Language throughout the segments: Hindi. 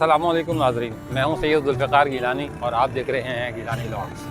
अस्सलामुअलैकुम नाज़रीन, मैं हूं सैयद जुल्फ़िकार गिलानी और आप देख रहे हैं गिलानी व्लॉग्स।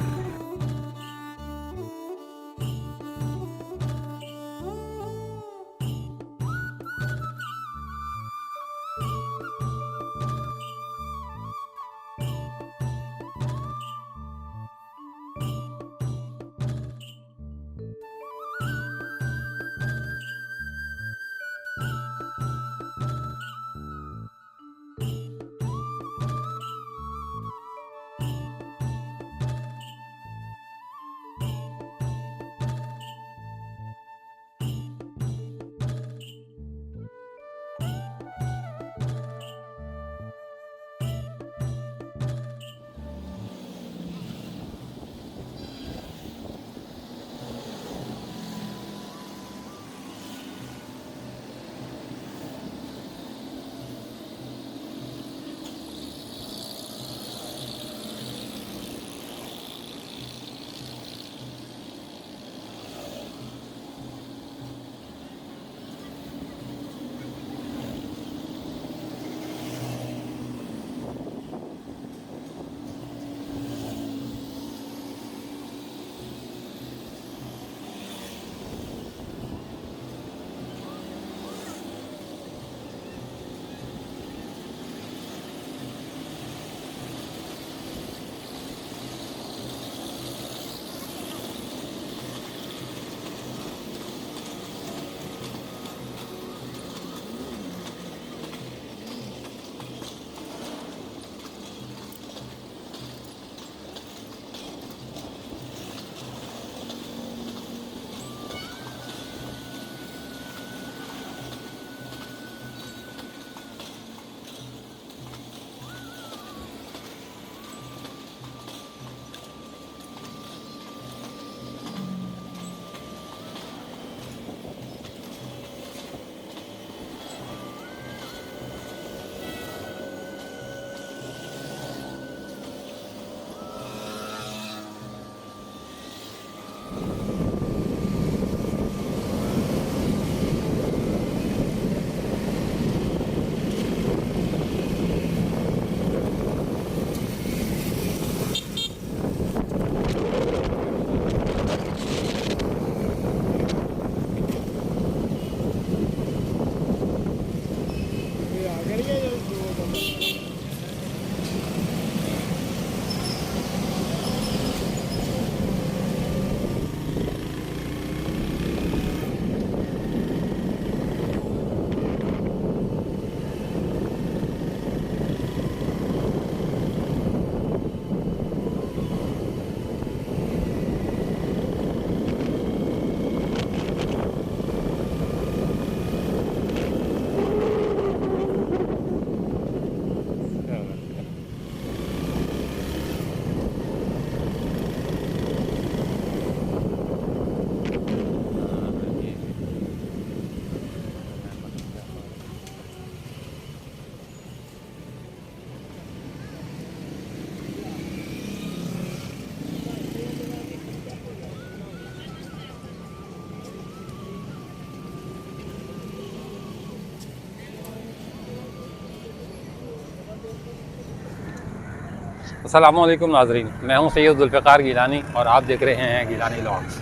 अस्सलामुअलैकुम नाज़रीन, मैं हूं सैयद जुल्फ़िकार गिलानी और आप देख रहे हैं गिलानी व्लॉग्स।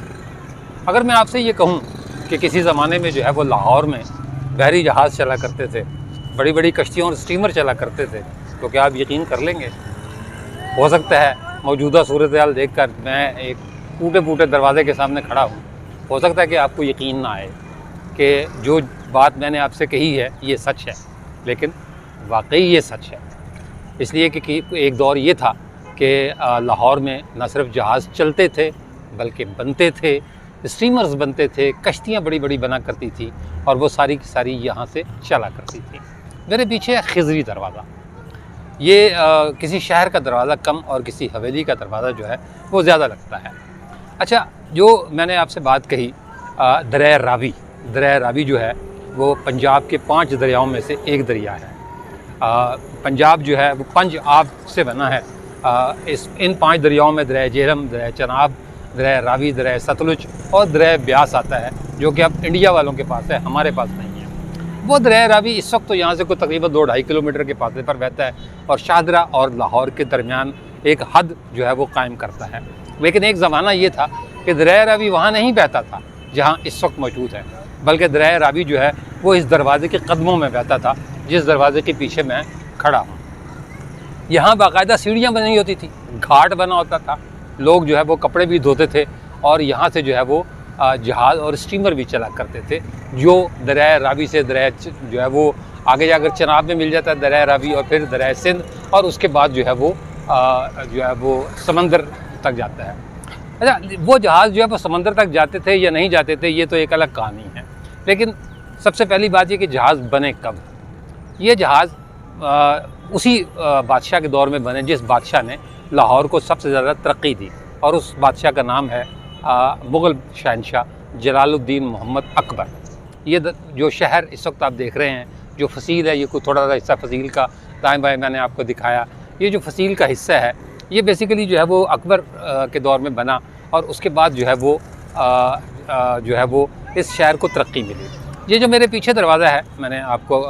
अगर मैं आपसे ये कहूं कि किसी ज़माने में जो है वो लाहौर में बहरी जहाज़ चला करते थे, बड़ी बड़ी कश्तियों और स्टीमर चला करते थे, तो क्या आप यकीन कर लेंगे? हो सकता है मौजूदा सूरत हाल देख कर मैं एक टूटे फूटे दरवाज़े के सामने खड़ा हूँ, हो सकता है कि आपको यकीन ना आए कि जो बात मैंने आपसे कही है ये सच है, लेकिन वाकई ये सच है। इसलिए कि एक दौर ये था कि लाहौर में न सिर्फ जहाज़ चलते थे बल्कि बनते थे, स्टीमर्स बनते थे, कश्तियाँ बड़ी बड़ी बना करती थी और वो सारी की सारी यहाँ से चला करती थी। मेरे पीछे है खिज़री दरवाज़ा। ये किसी शहर का दरवाज़ा कम और किसी हवेली का दरवाज़ा जो है वो ज़्यादा लगता है। अच्छा, जो मैंने आपसे बात कही दरिया रावी, दरिया रावी जो है वो पंजाब के 5 दरियाओं में से एक दरिया है। पंजाब जो है वो 5 आब से बना है। इन 5 दरियाओं में दरिया जेहलम, दरिया चनाब, दरिया रावी, दरिया सतलुज और दरिया ब्यास आता है, जो कि अब इंडिया वालों के पास है, हमारे पास नहीं है। वो दरिया रावी इस वक्त तो यहाँ से कोई तकरीबन 2-2.5 किलोमीटर के फासले पर बहता है और शाहदरा और लाहौर के दरमियान एक हद जो है वो कायम करता है। लेकिन एक ज़माना ये था कि दरिया रावी वहाँ नहीं बहता था जहाँ इस वक्त मौजूद है, बल्कि दरिया रावी जो है वो इस दरवाज़े के कदमों में बहता था जिस दरवाज़े के पीछे मैं खड़ा हूँ। यहाँ बाकायदा सीढ़ियाँ बनी होती थी, घाट बना होता था, लोग जो है वो कपड़े भी धोते थे और यहाँ से जो है वो जहाज़ और स्टीमर भी चला करते थे जो दरिया रावी से दरिया जो है वो आगे जाकर चनाब में मिल जाता है दरिया रावी और फिर दरिया सिंध और उसके बाद जो है वो समंदर तक जाता है। अच्छा, वो जहाज़ जो है वो समंदर तक जाते थे या नहीं जाते थे ये तो एक अलग कहानी है। लेकिन सबसे पहली बात ये कि जहाज़ बने कब। ये जहाज़ उसी बादशाह के दौर में बने जिस बादशाह ने लाहौर को सबसे ज़्यादा तरक्की दी और उस बादशाह का नाम है मुग़ल शहनशाह जलालुद्दीन मोहम्मद अकबर। ये जो शहर इस वक्त आप देख रहे हैं, जो फसील है, ये कोई थोड़ा सा हिस्सा फसील का दाएं बाएं मैंने आपको दिखाया, ये जो फसील का हिस्सा है ये बेसिकली जो है वो अकबर के दौर में बना और उसके बाद जो है वो इस शहर को तरक्की मिली। ये जो मेरे पीछे दरवाज़ा है, मैंने आपको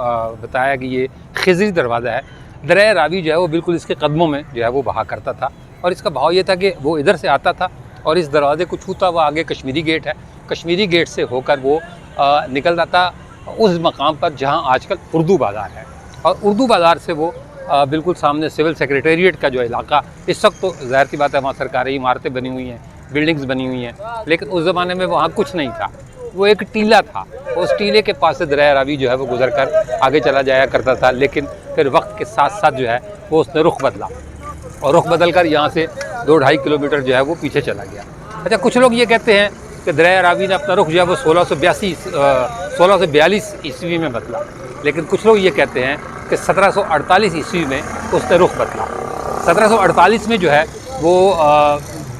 बताया कि ये खिज़री दरवाज़ा है। दरिया रावी जो है वो बिल्कुल इसके कदमों में जो है वो बहा करता था और इसका भाव ये था कि वो इधर से आता था और इस दरवाज़े को छूता हुआ आगे कश्मीरी गेट है, कश्मीरी गेट से होकर वो निकल जाता उस मकाम पर जहाँ आजकल उर्दू बाज़ार है और उर्दू बाज़ार से वो बिल्कुल सामने सिविल सेक्रेटेरिएट का जो इलाका, इस वक्त तो ज़ाहिर सी बात है वहाँ सरकारी इमारतें बनी हुई हैं, बिल्डिंग्स बनी हुई हैं, लेकिन उस ज़माने में वहाँ कुछ नहीं था, वो एक टीला था। उस टीले के पास से दरिया रावी जो है वो गुजर कर आगे चला जाया करता था, लेकिन फिर वक्त के साथ साथ जो है वो उसने रुख बदला और रुख बदल कर यहाँ से 2-2.5 किलोमीटर जो है वो पीछे चला गया। अच्छा, कुछ लोग ये कहते हैं कि दरिया रावी ने अपना रुख जो है वो 1642 ईस्वी में बदला, लेकिन कुछ लोग ये कहते हैं कि 1748 ईस्वी में उसने रुख बदला। 1748 में जो है वो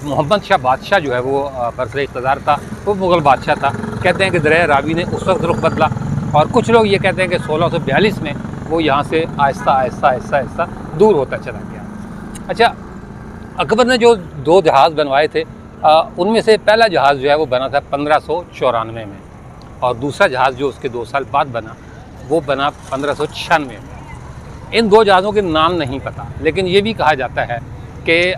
मोहम्मद शाह बादशाह जो है वो बरसर इक़्तिदार था, वो मुग़ल बादशाह था। कहते हैं कि दरिया रावी ने उस वक्त रुख बदला और कुछ लोग ये कहते हैं कि 1642 में वो यहाँ से आहिस्ता आहिस्ता दूर होता चला गया। अच्छा, अकबर ने जो 2 जहाज़ बनवाए थे उनमें से पहला जहाज़ जो है वो बना था 1594 में और दूसरा जहाज़ जो उसके 2 साल बाद बना वो बना 1596 में। इन 2 जहाज़ों के नाम नहीं पता, लेकिन ये भी कहा जाता है कि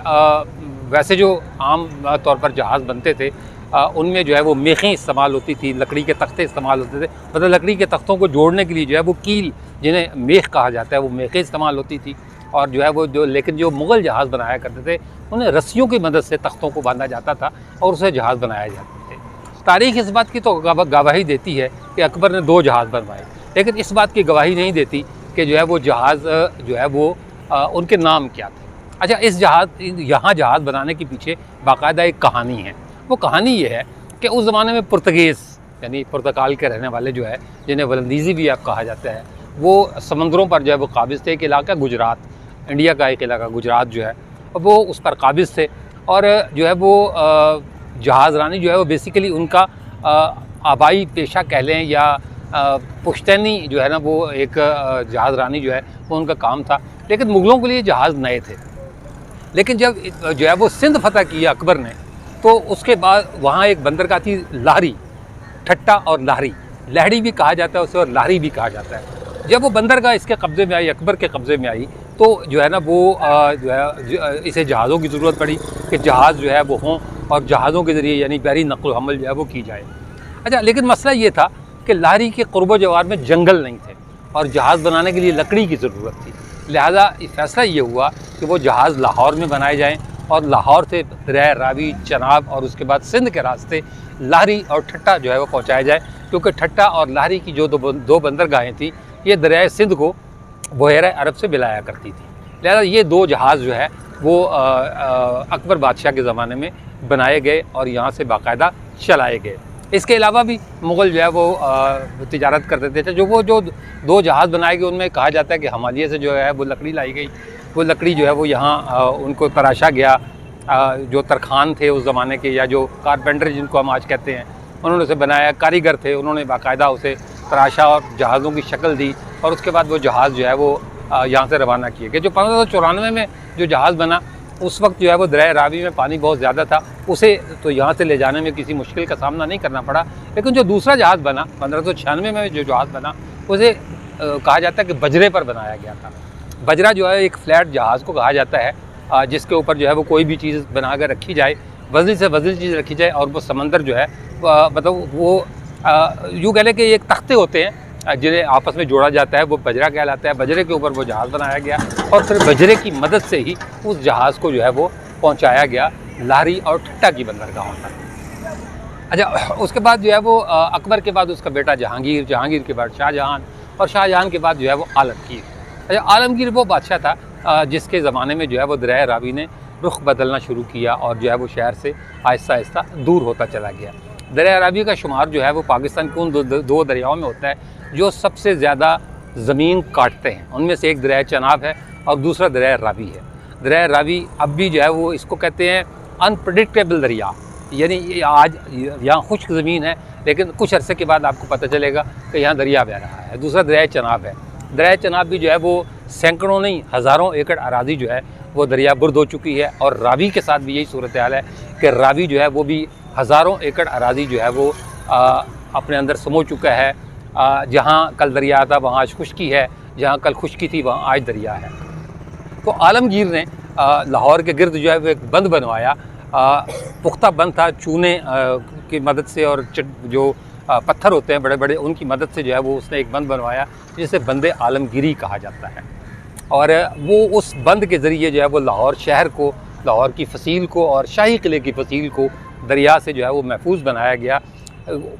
वैसे जो आम तौर पर जहाज़ बनते थे उनमें जो है वो मेखें इस्तेमाल होती थी, लकड़ी के तख्ते इस्तेमाल होते थे, मतलब लकड़ी के तख्तों को जोड़ने के लिए जो है वो कील, जिन्हें मेख कहा जाता है, वो मेखें इस्तेमाल होती थी और जो है वो लेकिन जो मुग़ल जहाज़ बनाया करते थे उन्हें रस्सियों की मदद से तख्तों को बांधा जाता था और उसे जहाज़ बनाया जाते थे। तारीख़ इस बात की तो गवाही देती है कि अकबर ने 2 जहाज़ बनवाए, लेकिन इस बात की गवाही नहीं देती कि जो है वो जहाज़ जो है वो उनके नाम क्या थे। अच्छा, यहाँ जहाज़ बनाने के पीछे बाकायदा एक कहानी है। वो कहानी ये है कि उस ज़माने में पुर्तगीज़ यानी पुर्तगाल के रहने वाले जो है, जिन्हें वलंदीज़ी भी आप कहा जाता है, वो समंदरों पर जो है वो काबिज़ थे। एक इलाका गुजरात, इंडिया का एक इलाका गुजरात जो है वो उस पर काबिज़ थे और जो है वो जहाज़ रानी जो है वो बेसिकली उनका आबाई पेशा कह लें या पुश्तैनी जो है ना, वो एक जहाज़ रानी जो है वो उनका काम था। लेकिन मुग़लों के लिए जहाज़ नए थे, लेकिन जब जो है वो सिंध फतह किया अकबर ने तो उसके बाद वहाँ एक बंदरगाह थी लाहरी, ठट्टा और लाहरी, लहड़ी भी कहा जाता है उसे और लाहरी भी कहा जाता है। जब वो बंदरगाह इसके कब्ज़े में आई, अकबर के कब्ज़े में आई, तो जो है ना वो जो है इसे जहाज़ों की ज़रूरत पड़ी कि जहाज़ जो है वो हों और जहाज़ों के ज़रिए यानी बहरी नक़्ल हमल जो है वो की जाए। अच्छा, लेकिन मसला ये था कि लाहरी के क़ुर्ब जवार में जंगल नहीं थे और जहाज़ बनाने के लिए लकड़ी की ज़रूरत थी, लिहाजा फ़ैसला ये हुआ कि वो जहाज़ लाहौर में बनाए जाएँ और लाहौर से दरिया रावी, चनाब और उसके बाद सिंध के रास्ते लाहरी और ठट्टा जो है वो पहुँचाया जाए, क्योंकि ठट्टा और लाहरी की जो 2 बंदरगाहें थी ये दरिया सिंध को बहरा अरब से मिलाया करती थी। लिहाजा ये 2 जहाज़ जो है वो अकबर बादशाह के ज़माने में बनाए गए और यहाँ से बाकायदा चलाए गए। इसके अलावा भी मुग़ल जो है वो तिजारत करते थे। जो 2 जहाज़ बनाए गए उनमें कहा जाता है कि हिमालय से जो है वो लकड़ी लाई गई, वो लकड़ी जो है वो यहाँ उनको तराशा गया। जो तरखान थे उस ज़माने के या जो कारपेंटर जिनको हम आज कहते हैं, उन्होंने उसे बनाया, कारीगर थे, उन्होंने बाकायदा उसे तराशा और जहाज़ों की शक्ल दी और उसके बाद वो जहाज़ जो है वो यहाँ से रवाना किए गए। जो 1594 में जो जहाज़ बना उस वक्त जो है वो दरिया रावी में पानी बहुत ज़्यादा था, उसे तो यहाँ से ले जाने में किसी मुश्किल का सामना नहीं करना पड़ा। लेकिन जो दूसरा जहाज़ बना 1596 में जो जहाज़ बना उसे कहा जाता है कि बजरे पर बनाया गया था। बजरा जो है एक फ्लैट जहाज़ को कहा जाता है जिसके ऊपर जो है वो कोई भी चीज़ बना कर रखी जाए, वज़नी से वज़नी चीज़ रखी जाए और वो समंदर जो है मतलब वो यूँ कह लें कि एक तख्ते होते हैं जिन्हें आपस में जोड़ा जाता है, वो बजरा कहलाता है। बजरे के ऊपर वो जहाज़ बनाया गया और फिर बजरे की मदद से ही उस जहाज़ को जो है वो पहुँचाया गया लाहरी और ठट्टा की बंदरगाहों तक। अच्छा, उसके बाद जो है वो अकबर के बाद उसका बेटा जहांगीर, जहांगीर के बाद शाहजहां और शाहजहां के बाद जो है वो आलमगीर। अच्छा, आलमगीर वो बादशाह था जिसके ज़माने में जो है वो दरिया रावी ने रुख बदलना शुरू किया और जो है वो शहर से आहिस्ता आहिस्ता दूर होता चला गया। दरिया रावी का शुमार जो है वो पाकिस्तान के उन दो दरियाओं में होता है जो सबसे ज़्यादा ज़मीन काटते हैं। उनमें से एक दरिया चनाब है और दूसरा दरिया रावी है। दरिया रावी अब भी जो है वो इसको कहते हैं अनप्रडिक्टेबल दरिया, यानी आज यहाँ खुश्क ज़मीन है लेकिन कुछ अरसे के बाद आपको पता चलेगा कि यहाँ दरिया बह रहा है। दूसरा दरिया चनाब है। दरिया चनाब भी जो है वो सैकड़ों नहीं हज़ारों एकड़ अराज़ी जो है वो दरिया बुर्द हो चुकी है और रावी के साथ भी यही सूरत हाल है कि रावी जो है वो भी हज़ारों एकड़ अराज़ी जो है वो अपने अंदर समो चुका है। जहाँ कल दरिया था वहाँ आज खुश्की है, जहाँ कल खुश्की थी वहाँ आज दरिया है। तो आलमगीर ने लाहौर के गिर्द जो है वो एक बंद बनवाया। पुख्ता बंद था, चूने की मदद से और जो पत्थर होते हैं बड़े बड़े उनकी मदद से जो है वो उसने एक बंद बनवाया जिसे बंदे आलमगीरी कहा जाता है। और वो उस बंद के ज़रिए जो है वो लाहौर शहर को, लाहौर की फसील को और शाही किले की फसील को दरिया से जो है वो महफूज बनाया गया।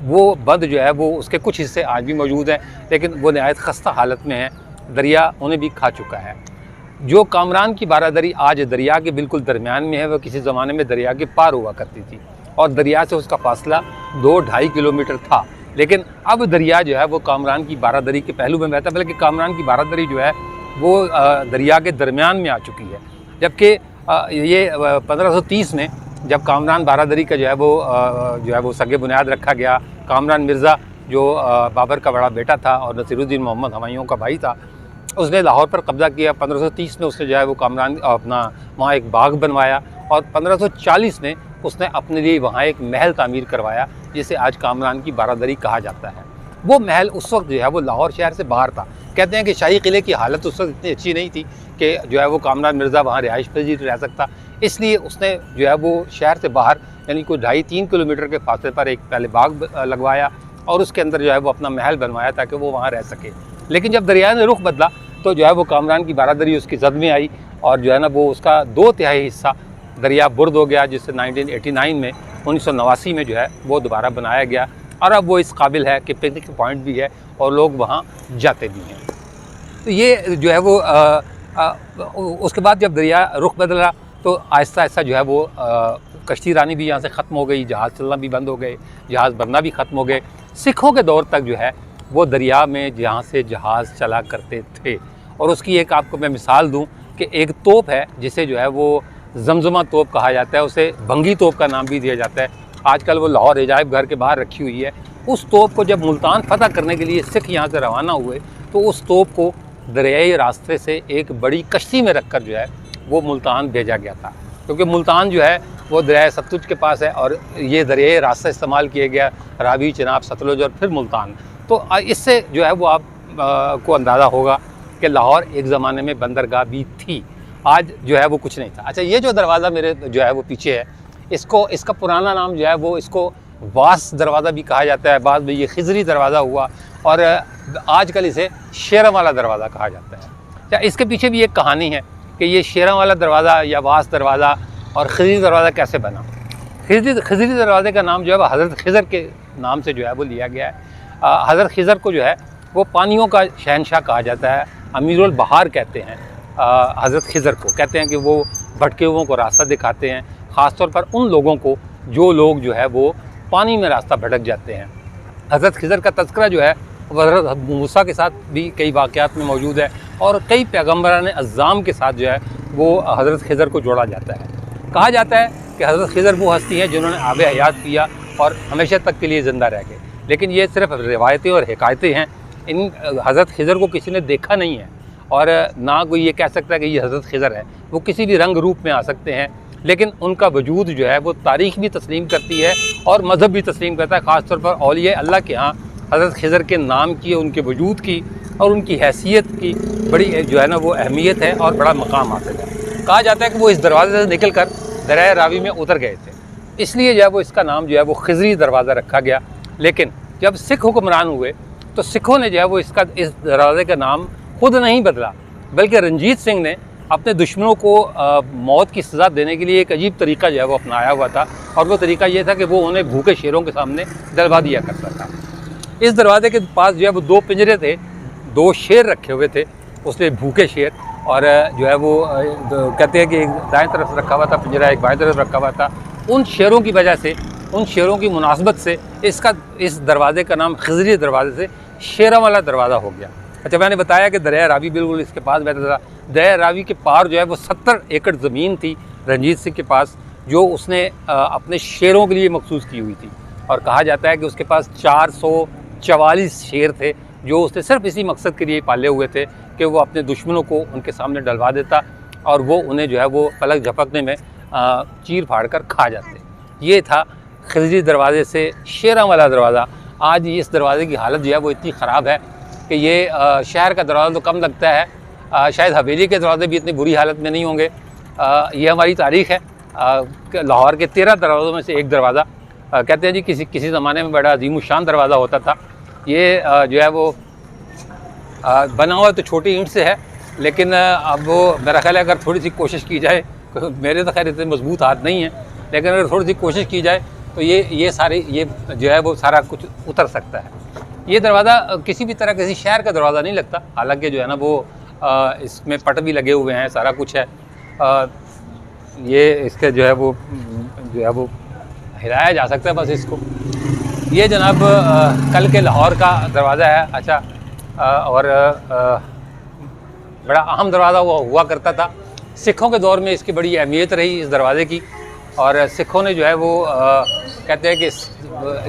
वो बंद जो है वो उसके कुछ हिस्से आज भी मौजूद हैं लेकिन वो नहायत खस्ता हालत में है, दरिया उन्हें भी खा चुका है। जो कामरान की बारादरी आज दरिया के बिल्कुल दरमियान में है, वह किसी ज़माने में दरिया के पार हुआ करती थी और दरिया से उसका फासला 2-2.5 किलोमीटर था। लेकिन अब दरिया जो है वो कामरान की बारादरी के पहलू में बहता है, बल्कि कामरान की बारादरी जो है वो दरिया के दरमियान में आ चुकी है। जबकि ये 1530 में जब कामरान बारादरी का जो है वो सगे बुनियाद रखा गया, कामरान मिर्ज़ा जो बाबर का बड़ा बेटा था और नसीरुद्दीन मोहम्मद हमायूं का भाई था, उसने लाहौर पर कब्ज़ा किया। 1530 में उसने जो है वो कामरान अपना वहाँ एक बाग बनवाया और 1540 में उसने अपने लिए वहाँ एक महल तामीर करवाया जिसे आज कामरान की बारादरी कहा जाता है। वो महल उस वक्त जो है वो लाहौर शहर से बाहर था। कहते हैं कि शाही किले की हालत उस वक्त इतनी अच्छी नहीं थी कि जो है वो कामरान मिर्ज़ा वहाँ रिहाइश पजीर रह सकता, इसलिए उसने जो है वो शहर से बाहर यानी कोई 2.5-3 किलोमीटर के फासले पर एक पहले बाग लगवाया और उसके अंदर जो है वो अपना महल बनवाया ताकि वो वहाँ रह सके। लेकिन जब दरिया ने रुख बदला तो जो है वो कामरान की बारादरी उसकी जद में आई और जो है ना वो उसका 2/3 हिस्सा दरिया बुर्द हो गया, जिससे 1989 में 1989 में जो है वो दोबारा बनाया गया और अब वो इस काबिल है कि पिकनिक पॉइंट भी है और लोग वहाँ जाते भी हैं। तो ये जो है वो उसके बाद जब दरिया रुख बदला तो आहिस्ता आहिस्ता जो है वो कश्ती रानी भी यहाँ से ख़त्म हो गई, जहाज़ चलना भी बंद हो गए, जहाज़ बनना भी ख़त्म हो गए। सिखों के दौर तक जो है वो दरिया में जहाँ से जहाज़ चला करते थे। और उसकी एक आपको मैं मिसाल दूं कि एक तोप है जिसे जो है वो जमजमा तोप कहा जाता है, उसे भंगी तोप का नाम भी दिया जाता है। आजकल वो लाहौर अजायब घर के बाहर रखी हुई है। उस तोप को जब मुल्तान फ़तह करने के लिए सिख यहाँ से रवाना हुए तो उस तोप को दरियाई रास्ते से एक बड़ी कश्ती में रख कर जो है वो मुल्तान भेजा गया था, क्योंकि मुल्तान जो है वो दरिया सतलुज के पास है और ये दरियाई रास्ता इस्तेमाल किया गया, रावी, चनाब, सतलुज और फिर मुल्तान। तो इससे जो है वो आप को अंदाज़ा होगा कि लाहौर एक ज़माने में बंदरगाह भी थी, आज जो है वो कुछ नहीं था। अच्छा, ये जो दरवाज़ा मेरे जो है वो पीछे है, इसका पुराना नाम जो है वो इसको वास दरवाज़ा भी कहा जाता है, बाद में ये खिजरी दरवाज़ा हुआ और आजकल इसे शेरावाला दरवाज़ा कहा जाता है। अच्छा, इसके पीछे भी एक कहानी है कि ये शेरावाला दरवाज़ा या वास दरवाज़ा और खिजरी दरवाज़ा कैसे बना। खिजरी दरवाज़े का नाम जो है वो हज़रत खिज़र के नाम से जो है वो लिया गया है। हज़रत खिज़र को जो है वो पानियों का शहनशाह कहा जाता है, अमीरुल बहार कहते हैं। हज़रत खिज़र को कहते हैं कि वो भटके हुओं को रास्ता दिखाते हैं, ख़ास तौर पर उन लोगों को जो लोग जो है वो पानी में रास्ता भटक जाते हैं। हज़रत खिज़र का तज़किरा जो है वो हज़रत मूसा के साथ भी कई वाक़यात में मौजूद है और कई पैगम्बरान अज़्ज़ाम के साथ जो है वो हज़रत खिज़र को जोड़ा जाता है। कहा जाता है कि हज़रत खिज़र वो हस्ती हैं जिन्होंने आब हयात पिया और हमेशा तक के लिए ज़िंदा रह गए, लेकिन ये सिर्फ रिवायतें और हिकायतें हैं। इन हज़रत खिज़र को किसी ने देखा नहीं है और ना कोई ये कह सकता है कि ये हज़रत खिज़र है। वो किसी भी रंग रूप में आ सकते हैं, लेकिन उनका वजूद जो है वो तारीख़ भी तस्लीम करती है और मज़हब भी तस्लीम करता है। ख़ास तौर पर औलिया अल्लाह के यहाँ हज़रत खिज़र के नाम की, उनके वजूद की और उनकी हैसियत की बड़ी जो है ना वो अहमियत है और बड़ा मकाम हासिल है। कहा जाता है कि वो इस दरवाज़े से निकल कर दरिया रावी में उतर गए थे, इसलिए जो है वो इसका नाम जो है वो खिज़री दरवाज़ा रखा गया। लेकिन जब सिख हुक्मरान हुए तो सिखों ने जो है वो इस दरवाज़े का नाम खुद नहीं बदला, बल्कि रंजीत सिंह ने अपने दुश्मनों को मौत की सज़ा देने के लिए एक अजीब तरीका जो है वो अपनाया हुआ था, और वो तरीका ये था कि वो उन्हें भूखे शेरों के सामने डलवा दिया करता था। इस दरवाजे के पास जो है वो 2 पिंजरे थे, 2 शेर रखे हुए थे, उसमें भूखे शेर, और जो है वो कहते हैं कि एक दाएं तरफ रखा हुआ था पिंजरा, एक बाएं तरफ रखा हुआ था। उन शेरों की वजह से, उन शेरों की मुनासबत से इस दरवाज़े का नाम खिज़री दरवाज़े से शेरों वाला दरवाज़ा हो गया। अच्छा, मैंने बताया कि दरिया रावी बिल्कुल इसके पास बैठा था। दरिया रावी के पार जो है वो 70 एकड़ ज़मीन थी रंजीत सिंह के पास, जो उसने अपने शेरों के लिए मखसूस की हुई थी, और कहा जाता है कि उसके पास 444 शेर थे, जो उसने सिर्फ इसी मकसद के लिए पाले हुए थे कि वो अपने दुश्मनों को उनके सामने डलवा देता और वो उन्हें जो है वो पलक झपकने में चीर फाड़ कर खा जाते। ये था खिज़री दरवाज़े से शेरों वाला दरवाज़ा। आज इस दरवाज़े की हालत जो है वो इतनी ख़राब है कि ये शहर का दरवाज़ा तो कम लगता है, शायद हवेली के दरवाजे भी इतनी बुरी हालत में नहीं होंगे। ये हमारी तारीख़ है। लाहौर के 13 दरवाज़ों में से एक दरवाज़ा, कहते हैं जी किसी ज़माने में बड़ा अजीमुशान दरवाज़ा होता था। ये जो है वो बना हुआ तो छोटी ईंट से है, लेकिन अब वो मेरा ख्याल है अगर थोड़ी सी कोशिश की जाए, मेरे तो खैर इतने मजबूत हाथ नहीं हैं, लेकिन अगर थोड़ी सी कोशिश की जाए तो ये जो है वो सारा कुछ उतर सकता है। ये दरवाज़ा किसी भी तरह किसी शहर का दरवाज़ा नहीं लगता, हालांकि जो है ना वो इसमें पट भी लगे हुए हैं, सारा कुछ है। ये इसके जो है वो हिलाया जा सकता है बस इसको। ये जनाब कल के लाहौर का दरवाज़ा है। अच्छा, और बड़ा अहम दरवाज़ा हुआ करता था। सिखों के दौर में इसकी बड़ी अहमियत रही इस दरवाज़े की, और सिखों ने जो है वो कहते हैं कि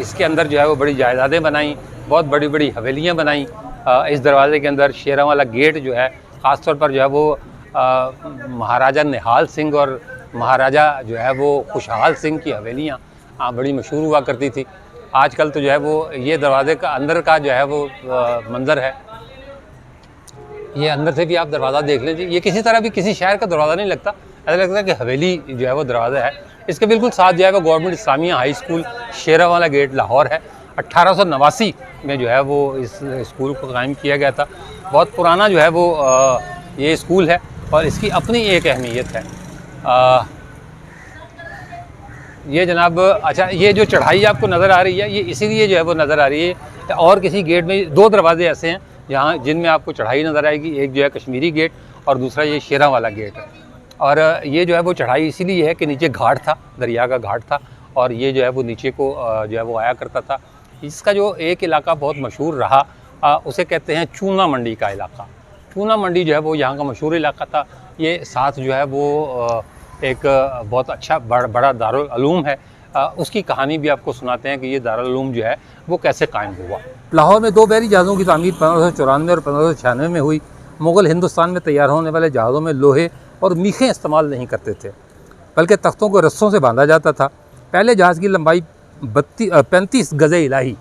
इसके अंदर जो है वो बड़ी जायदादें बनाई, बहुत बड़ी बड़ी हवेलियाँ बनाई। इस दरवाज़े के अंदर शेरों वाला गेट जो है, ख़ास तौर पर जो है वो महाराजा निहाल सिंह और महाराजा जो है वो खुशहाल सिंह की हवेलियाँ बड़ी मशहूर हुआ करती थी। आजकल तो जो है वो ये दरवाज़े का अंदर का जो है वो मंज़र है। ये अंदर से भी आप दरवाज़ा देख लीजिए, ये किसी तरह भी किसी शहर का दरवाज़ा नहीं लगता, ऐसा लगता है कि हवेली जो है वो दरवाज़ा है। इसके बिल्कुल साथ जो है वो गवर्नमेंट इस्लामिया हाई स्कूल शेरा वाला गेट लाहौर है। 1889 में जो है वो इस स्कूल को कायम किया गया था। बहुत पुराना जो है वो ये स्कूल है, और इसकी अपनी एक अहमियत है। ये जनाब, अच्छा, ये जो चढ़ाई आपको नज़र आ रही है, ये इसीलिए जो है वो नज़र आ रही है। और किसी गेट में 2 दरवाजे ऐसे हैं जहाँ जिनमें आपको चढ़ाई नज़र आएगी, एक जो है कश्मीरी गेट और दूसरा ये शेरा वाला गेट है। और ये जो है वो चढ़ाई इसीलिए है कि नीचे घाट था, दरिया का घाट था, और ये जो है वो नीचे को जो है वो आया करता था। इसका जो एक इलाका बहुत मशहूर रहा, उसे कहते हैं चूना मंडी का इलाका। चूना मंडी जो है वो यहाँ का मशहूर इलाका था। ये साथ जो है वो एक बहुत अच्छा बड़ा दारुल उलूम है। उसकी कहानी भी आपको सुनाते हैं कि ये दारुल उलूम जो है वो कैसे कायम हुआ। लाहौर में 2 बहरी जहाज़ों की तामीर 1594 और 1596 में हुई। मुग़ल हिंदुस्तान में तैयार होने वाले जहाज़ों में लोहे और मीखें इस्तेमाल नहीं करते थे, बल्कि तख्तों को रस्सों से बांधा जाता था। पहले जहाज़ की लंबाई 35 गज़े इलाही।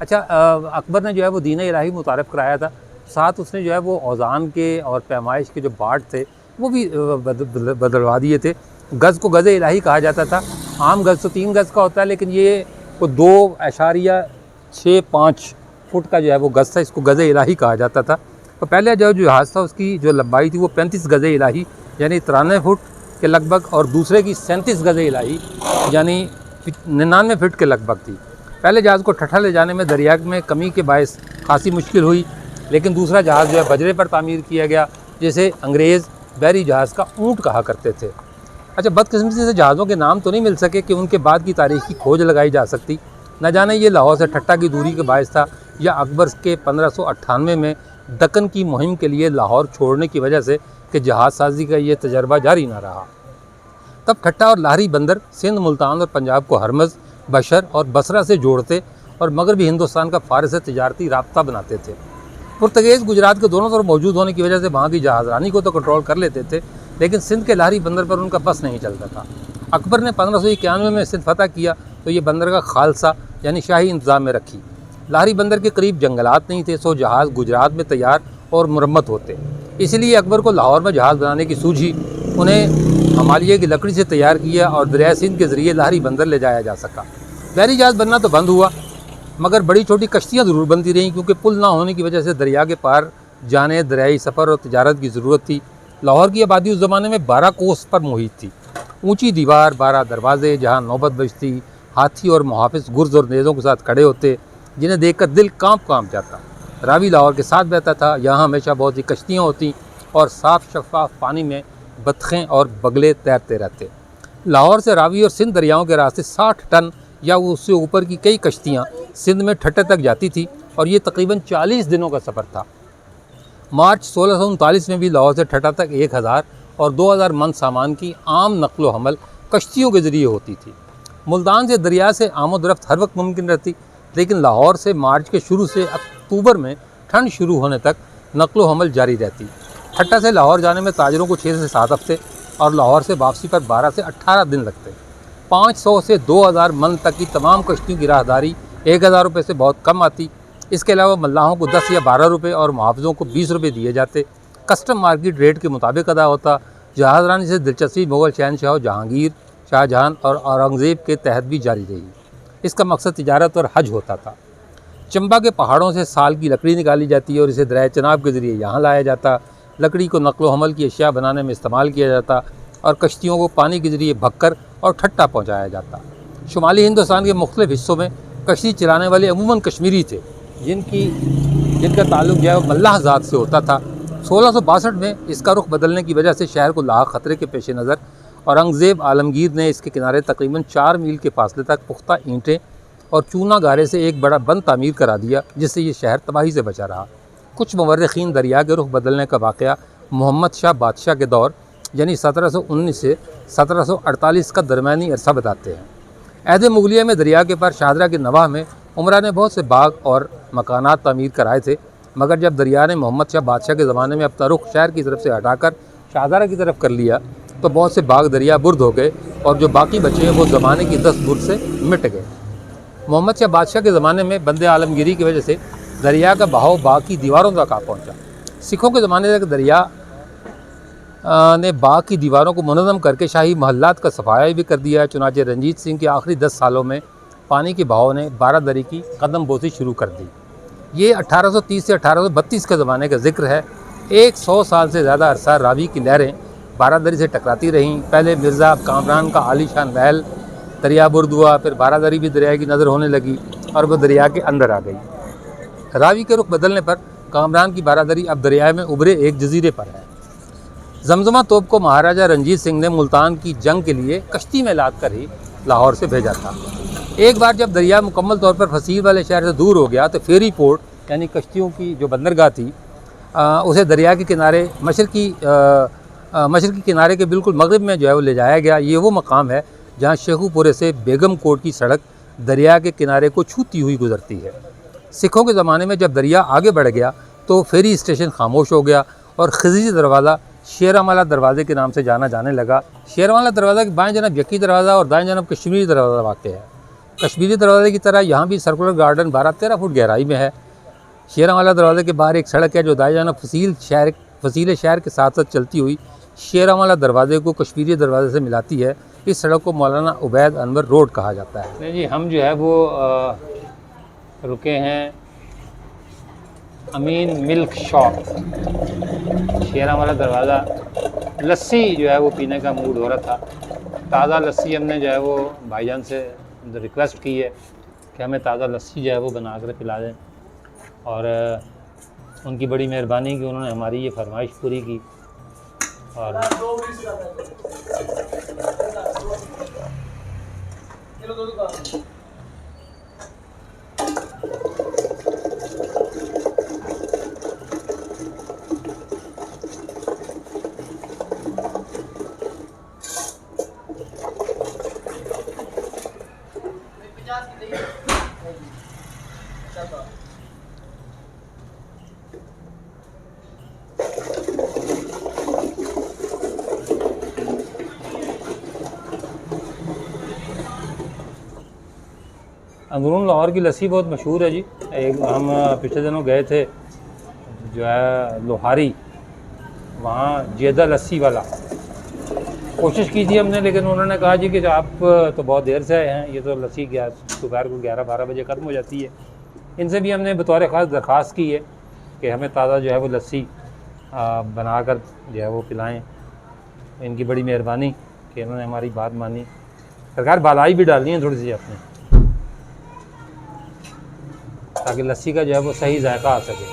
अच्छा, अकबर ने जो है वो दीन इलाही मुतारफ़ कराया था। साथ उसने जो है वो औज़ान के और पैमाइश के जो बाट थे वो भी बदलवा दिए थे। गज़ को गज़ इलाही कहा जाता था। आम गज़ तो 3 गज़ का होता है, लेकिन ये को 2.65 फुट का जो है वो गज़ था, इसको गज़ इलाही कहा जाता था। तो पहले जो जहाज़ था उसकी जो लंबाई थी वो 35 गज़ इलाही यानी 93 फुट के लगभग, और दूसरे की 37 गज़ इलाही यानी 99 फुट के लगभग थी। पहले जहाज़ को ठट्ठा ले जाने में दरिया में कमी के बायस खासी मुश्किल हुई, लेकिन दूसरा जहाज़ जो है बजरे पर तामीर किया गया, जिसे अंग्रेज़ बहरी जहाज़ का ऊँट कहा करते थे। अच्छा, बदकिस्मती से जहाज़ों के नाम तो नहीं मिल सके कि उनके बाद की तारीख की खोज लगाई जा सकती। न जाने ये लाहौर से ठट्ठा की दूरी के बायस था, या अकबर के 1598 में दक्कन की मुहिम के लिए लाहौर छोड़ने की वजह से कि जहाज़ साजी का ये तजर्बा जारी न रहा। तब ठट्ठा और लाहरी बंदर सिंध, मुल्तान और पंजाब को हरमज़, बशर और बसरा से जोड़ते और मगरबी हिंदुस्तान का फ़ारस से तिजारती राब्ता बनाते थे। पुर्तगीज़ गुजरात के दोनों तरफ मौजूद होने की वजह से वहाँ की जहाज़रानी को तो कंट्रोल कर लेते थे, लेकिन सिंध के लाहरी बंदर पर उनका बस नहीं चलता था। अकबर ने 1591 में सिंध फतह किया तो ये बंदरगाह खालसा यानी शाही इंतज़ाम में रखी। लाहौरी बंदर के करीब जंगलात नहीं थे, सो जहाज़ गुजरात में तैयार और मुरम्मत होते। इसलिए अकबर को लाहौर में जहाज़ बनाने की सूझी। उन्हें हिमालय की लकड़ी से तैयार किया और दरिया सिंध के ज़रिए लाहौरी बंदर ले जाया जा सका। बहरी जहाज़ बनना तो बंद हुआ, मगर बड़ी छोटी कश्तियाँ ज़रूर बनती रहीं, क्योंकि पुल ना होने की वजह से दरिया के पार जाने, दरियाई सफ़र और तिजारत की ज़रूरत थी। लाहौर की आबादी उस ज़माने में 12 कोस पर मुहित थी। ऊंची दीवार, 12 दरवाजे, जहाँ नौबत बजती, हाथी और मुहाफिज गुर्ज और नेज़ों के साथ खड़े होते, जिन्हें देखकर दिल कांप जाता। रावी लाहौर के साथ बहता था। यहाँ हमेशा बहुत सी कश्तियाँ होती और साफ़ शफाफ पानी में बतखें और बगले तैरते रहते। लाहौर से रावी और सिंध दरियाओं के रास्ते 60 टन या उससे ऊपर की कई कश्तियाँ सिंध में ठट्टे तक जाती थी और ये तकरीबन 40 दिनों का सफ़र था। मार्च 1639 में भी लाहौर से ठट्टा तक 1000 और 2000 मन सामान की आम नकलो हमल कश्तियों के ज़रिए होती थी। मुल्तान से दरिया से आमद-रफ्त हर वक्त मुमकिन रहती, लेकिन लाहौर से मार्च के शुरू से अक्टूबर में ठंड शुरू होने तक नकलो हमल जारी रहती। ठट्टा से लाहौर जाने में ताजरों को 6 से 7 हफ्ते और लाहौर से वापसी पर 12 से 18 दिन लगते। 500 से 2000 मन तक की तमाम कश्तियों की राहदारी 1000 रुपये से बहुत कम आती। इसके अलावा मल्लाहों को 10 या 12 रुपये और मुहाफ़िज़ों को 20 रुपये दिए जाते। कस्टम मार्केट रेट के मुताबिक अदा होता। जहाज़रानी से दिलचस्पी मुग़ल शहनशाह जहांगीर, शाहजहां और औरंगज़ेब के तहत भी जारी रही। इसका मकसद तिजारत और हज होता था। चंबा के पहाड़ों से साल की लकड़ी निकाली जाती है और इसे दरिया चनाब के ज़रिए यहाँ लाया जाता। लकड़ी को नकलो हमल की अशिया बनाने में इस्तेमाल किया जाता और कश्तियों को पानी के ज़रिए भक्कर और ठट्टा पहुँचाया जाता। शुमाली हिंदुस्तान के मुख्तलिफ़ हिस्सों में कश्ती चलाने वाले अमूमन कश्मीरी थे, जिनका ताल्लुक़ जो है मल्लाह ज़ात से होता था। 1662 में इसका रुख बदलने की वजह से शहर को लाख ख़तरे के पेश नज़र औरंगज़ेब आलमगीर ने इसके किनारे तकरीबन 4 मील के फासले तक पुख्ता ईंटें और चूना गारे से एक बड़ा बंद तामीर करा दिया, जिससे ये शहर तबाही से बचा रहा। कुछ मवर्रिखीन दरिया के रुख बदलने का वाक़या मोहम्मद शाह बादशाह के दौर यानी 1719 से 1748 का दरमियानी अरसा बताते हैं। अहद मुगलिया में दरिया के पार शाहदरा के नवाह में उमरा ने बहुत से बाग और मकानात तामीर कराए थे, मगर जब दरिया ने मोहम्मद शाह बादशाह के ज़माने में अपना रुख शहर की तरफ से हटाकर शाहदरा की तरफ कर लिया, तो बहुत से बाग दरिया बुर्द हो गए और जो बाकी बचे हैं वो ज़माने की 10 बुर्द से मिट गए। मोहम्मद शाह बादशाह के ज़माने में बंदे आलमगीरी की वजह से दरिया का बहाव बाग की दीवारों तक आ पहुँचा। सिखों के ज़माने तक दरिया ने बाग की दीवारों को मुनज़्ज़म करके शाही महल्लात का सफाया भी कर दिया है। चुनाचे रंजीत सिंह के आखिरी 10 सालों में पानी के बहाव ने 12 दरी की कदम बोसी शुरू कर दी। ये 1830 से 1832 के ज़माने का जिक्र है। 100 साल से ज़्यादा अरसा रावी की लहरें 12 दरी से टकराती रहीं। पहले मिर्ज़ा कामरान का आलीशान महल दरिया बुर्द हुआ, फिर 12 दरी भी दरिया की नज़र होने लगी और वह दरिया के अंदर आ गई। रावी के रुख बदलने पर कामरान की 12 दरी अब दरिया में उभरे एक जजीरे पर है। जमजमा तोप को महाराजा रंजीत सिंह ने मुल्तान की जंग के लिए कश्ती में लाद कर ही लाहौर से भेजा था। एक बार जब दरिया मुकम्मल तौर पर फसील वाले शहर से दूर हो गया तो फेरी पोर्ट यानी कश्तियों की जो बंदरगाह थी उसे दरिया के किनारे मशरकी किनारे के बिल्कुल मगरिब में जो है वो ले जाया गया। ये वो मकाम है जहाँ शेखुपुरे से बेगम कोट की सड़क दरिया के किनारे को छूती हुई गुजरती है। सिखों के ज़माने में जब दरिया आगे बढ़ गया तो फेरी स्टेशन खामोश हो गया और खिज़ी दरवाज़ा शेरामाला दरवाज़े के नाम से जाना जाने लगा। शेरामाला दरवाज़ा के बाएं जानब यकी दरवाज़ा और दाएं जानब कश्मीरी दरवाज़ा वाक़ है। कश्मीरी दरवाज़े की तरह यहाँ भी सर्कुलर गार्डन 12-13 फुट गहराई में है। शेरामाला दरवाज़े के बाहर एक सड़क है जो दाएं जानब फसील शहर के साथ साथ चलती हुई शेरामाला दरवाज़े को कश्मीरी दरवाज़े से मिलाती है। इस सड़क को मौलाना उबैद अनवर रोड कहा जाता है। नहीं जी, हम जो है वो रुके हैं अमीन मिल्क शॉप। शेरामाला दरवाज़ा, लस्सी जो है वो पीने का मूड हो रहा था। ताज़ा लस्सी हमने जो है वो भाईजान से रिक्वेस्ट की है कि हमें ताज़ा लस्सी जो है वो बना कर पिला दें, और उनकी बड़ी मेहरबानी कि उन्होंने हमारी ये फरमाइश पूरी की। और अंदरून लाहौर की लस्सी बहुत मशहूर है जी। एक हम पिछले दिनों गए थे जो है लोहारी, वहाँ जेदा लस्सी वाला, कोशिश की थी हमने, लेकिन उन्होंने कहा जी कि आप तो बहुत देर से आए हैं, ये तो लस्सी दोपहर को 11-12 बजे ख़त्म हो जाती है। इनसे भी हमने बतौर ख़ास दरख्वास्त की है कि हमें ताज़ा जो है वो लस्सी बनाकर जो है वो पिलाएं। इनकी बड़ी मेहरबानी कि इन्होंने हमारी बात मानी। सरकार बालाई भी डालनी है थोड़ी सी अपने, ताकि लस्सी का जो है वो सही जायका आ सके।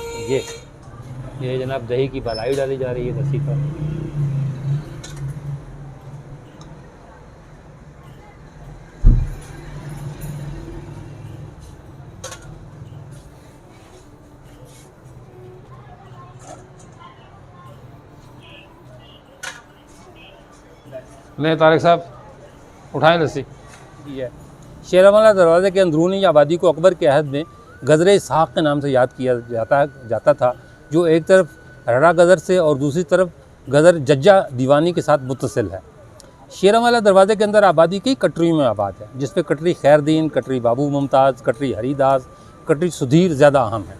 ये जनाब दही की बालाई डाली जा रही है लस्सी पर। नहीं तारिक साहब उठाएं लस्सी। ये शेरावाला दरवाज़े के अंदरूनी आबादी को अकबर के अहद में गदर इसहाक़ के नाम से याद किया जाता था, जो एक तरफ रड़ा गदर से और दूसरी तरफ गदर जज्जा दीवानी के साथ मुत्तसिल है। शेरावाला दरवाज़े के अंदर आबादी कई कटरियों में आबाद है, जिसमें कटरी खैरदीन, कटरी बाबू मुमताज़, कटरी हरीदास, कटरी सुधीर ज़्यादा अहम है।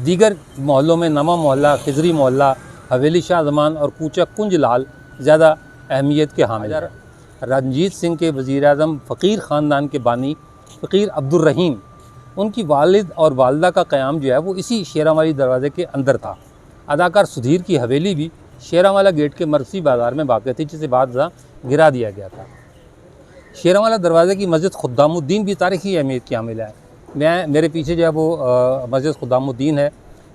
दीगर मोहल्लों में नमा मोहल्ला, खिजरी मोहल्ला, हवेली शाह जमान और कूचा कुंज लाल ज़्यादा अहमियत के हामिल हैं। रंजीत सिंह के वज़ीर-ए-आज़म फ़कीर ख़ानदान के बानी फ़कीर अब्दुर्रहीम, उनकी वालिद और वालदा का क़याम जो है वो इसी शेरावाली दरवाज़े के अंदर था। अदाकार सुधीर की हवेली भी शेरावाला गेट के मरसी बाज़ार में वाक़ थी, जिसे बाद गिरा दिया गया था। शेरावाला दरवाज़े की मस्जिद खुद्दामुद्दीन भी तारीख़ी अहमियत की हामिल है। मेरे पीछे जो है वो मस्जिद खुद्दामुद्दीन है।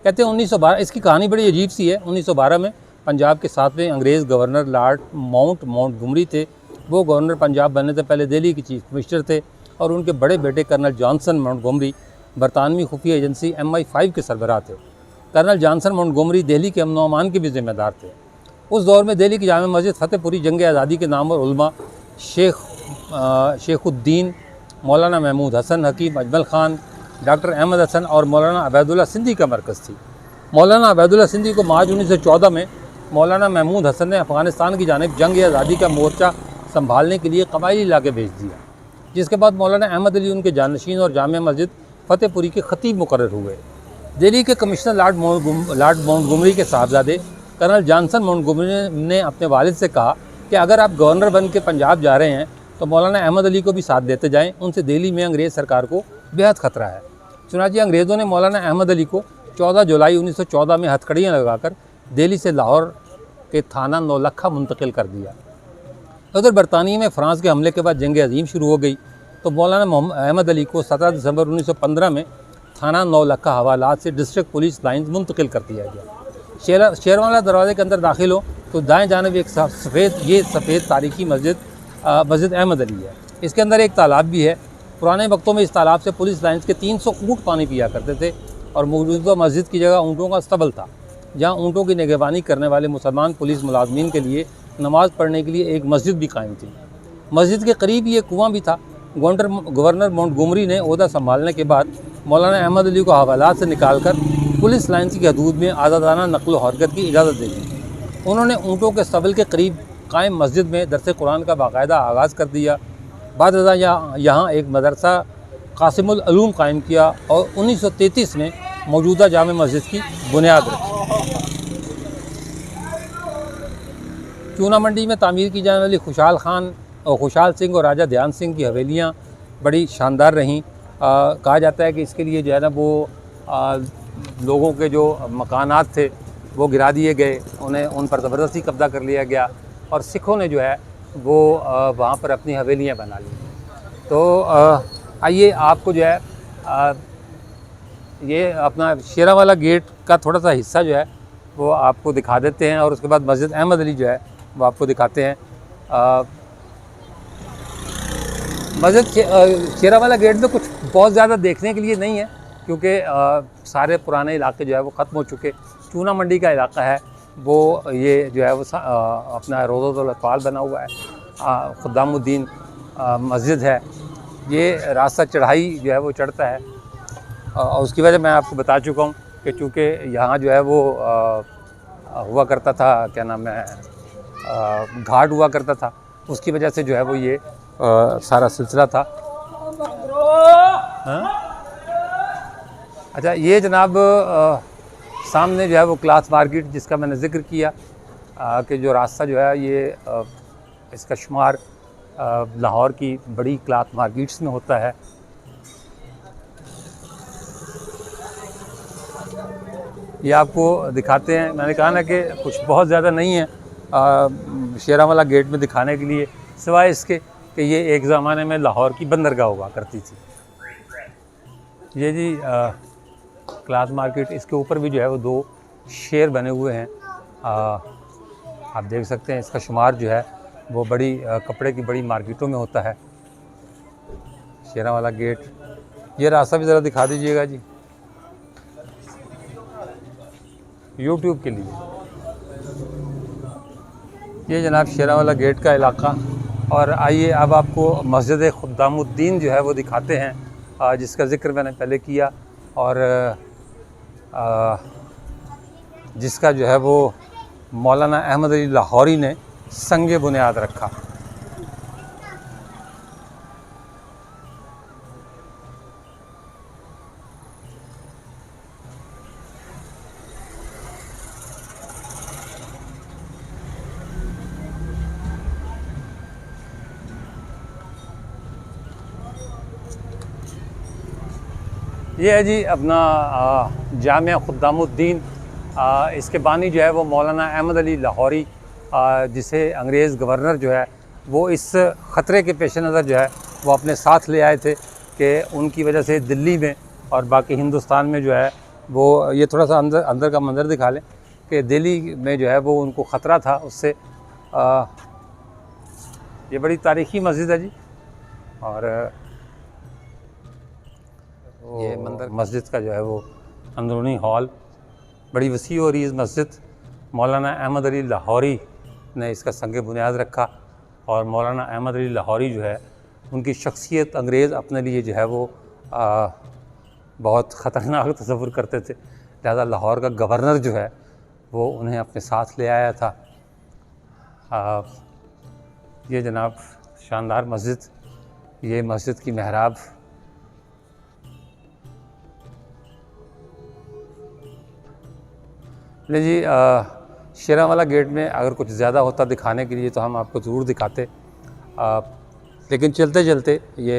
कहते हैं 1912, इसकी कहानी बड़ी अजीब सी है। 1912 में पंजाब के 7वें अंग्रेज़ गवर्नर लॉर्ड माउंटगोमरी थे। वो गवर्नर पंजाब बनने से पहले दिल्ली के चीफ मिनिस्टर थे और उनके बड़े बेटे कर्नल जॉनसन माउंटगोमरी बरतानवी खुफिया एजेंसी MI5 के सरबराह थे। कर्नल जॉनसन माउंटगोमरी दिल्ली के अमन व अमान के भी ज़िम्मेदार थे। उस दौर में दिल्ली की जामे मस्जिद फतेहपुरी जंग आज़ादी के नाम और उलमा शेखुद्दीन, मौलाना महमूद हसन, हकीम अजमल ख़ान, डॉक्टर अहमद हसन और मौलाना अबैदुल्ला सिंधी का मरकज़ थी। मौलाना अबैदुल्ला सिंधी को मार्च 1914 में मौलाना महमूद हसन ने अफ़गानिस्तान की जानिब जंग आज़ादी का मोर्चा संभालने के लिए कबायली इलाके भेज दिया, जिसके बाद मौलाना अहमद अली उनके जानशीन और जामे मस्जिद फतेहपुरी के ख़तीब मुकर्रर हुए। दिल्ली के कमिश्नर लॉर्ड माउंटगोमरी के साहबजादे कर्नल जॉनसन माउंटगोमरी ने अपने वालिद से कहा कि अगर आप गवर्नर बन के पंजाब जा रहे हैं तो मौलाना अहमद अली को भी साथ देते जाएँ, उनसे दिल्ली में अंग्रेज़ सरकार को बेहद ख़तरा है। चुनांचे अंग्रेज़ों ने मौलाना अहमद अली को 14 जुलाई 1914 में हथकड़ियाँ लगाकर दिल्ली से लाहौर के थाना नौलखा मुंतकिल कर दिया। उधर बरतानिया में फ़्रांस के हमले के बाद जंग अजीम शुरू हो गई तो मौलाना अहमद अली को 17 दिसंबर 1915 में थाना नौलखा हवालात से डिस्ट्रिक्ट पुलिस लाइन्स मुंतकिल कर दिया गया। शेरवाला दरवाज़े के अंदर दाखिल हो तो दाएं जानिब एक सफ़ेद तारीखी मस्जिद अहमद अली है। इसके अंदर एक तालाब भी है। पुराने वक्तों में इस तालाब से पुलिस लाइन्स के 300 ऊँट पानी पिया करते थे और मौजूदा मस्जिद की जगह ऊँटों का अस्तबल था, जहाँ ऊँटों की निगरानी करने वाले मुसलमान पुलिस मुलाजमीन के लिए नमाज़ पढ़ने के लिए एक मस्जिद भी कायम थी। मस्जिद के करीब ये कुआं भी था। गवर्नर माउंटगोमरी ने ओहदा संभालने के बाद मौलाना अहमद अली को हवालात से निकालकर पुलिस लाइन्स की हदूद में आज़ादाना नक़्ल व हरकत की इजाज़त दे दी। उन्होंने ऊँटों के अस्तबल के करीब कायम मस्जिद में दरस कुरान का बाकायदा आगाज़ कर दिया। बाद यहाँ एक मदरसा कासिमुल उलूम कायम किया और 1933 में मौजूदा जामे मस्जिद की बुनियाद रखी। चूना मंडी में तामीर की जाने वाली खुशहाल सिंह और राजा ध्यान सिंह की हवेलियाँ बड़ी शानदार रहीं। कहा जाता है कि इसके लिए जो है ना वो लोगों के जो मकानात थे वो गिरा दिए गए, उन पर ज़बरदस्ती कब्ज़ा कर लिया गया और सिखों ने जो है वो वहाँ पर अपनी हवेलियाँ बना ली। तो आइए आपको जो है ये अपना शेरावाला गेट का थोड़ा सा हिस्सा जो है वो आपको दिखा देते हैं और उसके बाद मस्जिद अहमद अली जो है वो आपको दिखाते हैं। मस्जिद शेरावाला गेट में कुछ बहुत ज़्यादा देखने के लिए नहीं है, क्योंकि सारे पुराने इलाके जो है वो ख़त्म हो चुके। चूना मंडी का इलाका है वो, ये जो है वो अपना रोज़ातुल अतफ़ाल बना हुआ है, खुद्दामुद्दीन मस्जिद है। ये रास्ता चढ़ाई जो है वो चढ़ता है और उसकी वजह मैं आपको बता चुका हूँ कि चूँकि यहाँ जो है वो हुआ करता था, क्या नाम है, घाट हुआ करता था, उसकी वजह से जो है वो ये सारा सिलसिला था। हाँ? अच्छा, ये जनाब सामने जो है वो क्लाथ मार्केट जिसका मैंने ज़िक्र किया कि जो रास्ता जो है ये इसका शुमार लाहौर की बड़ी क्लाथ मार्केट्स में होता है। ये आपको दिखाते हैं, मैंने कहा ना कि कुछ बहुत ज़्यादा नहीं है शेरावाला गेट में दिखाने के लिए, सिवाय इसके कि ये एक ज़माने में लाहौर की बंदरगाह हुआ करती थी। ये जी क्लाथ मार्केट, इसके ऊपर भी जो है वो 2 शेर बने हुए हैं। आप देख सकते हैं इसका शुमार जो है वो बड़ी कपड़े की बड़ी मार्केटों में होता है। शेरावाला गेट, ये रास्ता भी ज़रा दिखा दीजिएगा जी यूट्यूब के लिए। ये जनाब शेरावाला गेट का इलाका। और आइए अब आपको मस्जिद खुद्दामुद्दीन जो है वो दिखाते हैं जिसका ज़िक्र मैंने पहले किया और जिसका जो है वो मौलाना अहमद अली लाहौरी ने संगे बुनियाद रखा। ये है जी अपना जामिया खुद्दामुद्दीन। इसके बानी जो है वो मौलाना अहमद अली लाहौरी, जिसे अंग्रेज़ गवर्नर जो है वो इस ख़तरे के पेश नज़र जो है वो अपने साथ ले आए थे कि उनकी वजह से दिल्ली में और बाकी हिंदुस्तान में जो है वो, ये थोड़ा सा अंदर का मंजर दिखा लें कि दिल्ली में जो है वो उनको ख़तरा था उससे। ये बड़ी तारीख़ी मस्जिद है जी। और ये मंदिर मस्जिद का जो है वो अंदरूनी हॉल, बड़ी वसी हो रही है इस मस्जिद। मौलाना अहमद अली लाहौरी ने इसका संग बुनियाद रखा और मौलाना अहमद अली लाहौरी जो है उनकी शख्सियत अंग्रेज़ अपने लिए जो है वो बहुत ख़तरनाक तस्वुर करते थे, लिहाजा लाहौर का गवर्नर जो है वो उन्हें अपने साथ ले आया था। ये जनाब शानदार मस्जिद, ये मस्जिद की महराब। ले जी शेरावाला गेट में अगर कुछ ज़्यादा होता दिखाने के लिए तो हम आपको ज़रूर दिखाते, लेकिन चलते चलते ये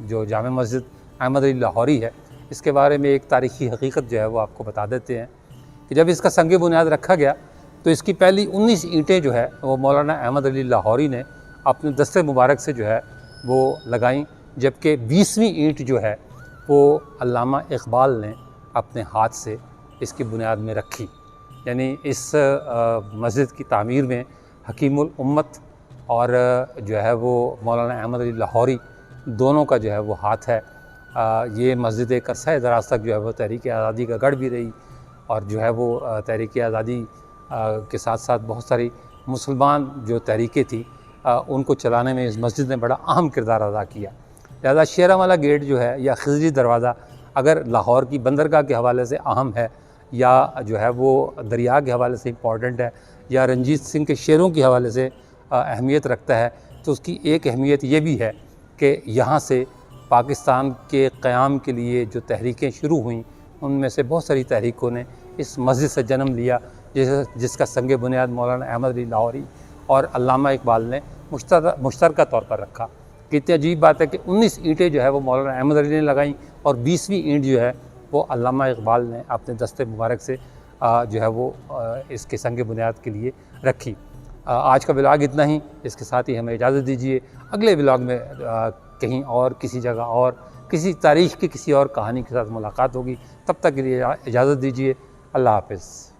जो जामे मस्जिद अहमद अली लाहौरी है इसके बारे में एक तारीख़ी हकीकत जो है वो आपको बता देते हैं कि जब इसका संग बुनियाद रखा गया तो इसकी पहली 19 ईंटें जो है वो मौलाना अहमद अली लाहौरी ने अपने दस्ते मुबारक से जो है वो लगाईं, जबकि 20वीं ईंट जो है वो अल्लामा इकबाल ने अपने हाथ से इसकी बुनियाद में रखी। यानी इस मस्जिद की तामीर में हकीमुल उम्मत और जो है वो मौलाना अहमद अली लाहौरी दोनों का जो है वो हाथ है। ये मस्जिद एक अरसा दराज तक जो है वो तहरीक आज़ादी का गढ़ भी रही और जो है वो तहरीक आज़ादी के साथ साथ बहुत सारी मुसलमान जो तहरीकें थी उनको चलाने में इस मस्जिद ने बड़ा अहम किरदार अदा किया। लिहाजा शेरावाला गेट जो है या खिज़री दरवाज़ा अगर लाहौर की बंदरगाह के हवाले से अहम है या जो है वो दरिया के हवाले से इम्पॉर्टेंट है या रंजीत सिंह के शेरों के हवाले से अहमियत रखता है, तो उसकी एक अहमियत ये भी है कि यहाँ से पाकिस्तान के क़याम के लिए जो तहरीकें शुरू हुईं उनमें से बहुत सारी तहरीकों ने इस मस्जिद से जन्म लिया, जिसका संग बुनियाद मौलाना अहमद अली लाहौरी और अल्लामा इकबाल ने मुश्तरका तौर पर रखा। कितनी अजीब बात है कि 19 ईंटें जो है वो मौलाना अहमद अली ने लगाईं और 20वीं ईंट जो है वो अल्लामा इकबाल ने अपने दस्ते मुबारक से जो है वो इसके संग बुनियाद के लिए रखी। आज का व्लॉग इतना ही, इसके साथ ही हमें इजाज़त दीजिए। अगले व्लॉग में कहीं और किसी जगह और किसी तारीख़ की किसी और कहानी के साथ मुलाकात होगी। तब तक के लिए इजाज़त दीजिए। अल्लाह हाफ़िज़।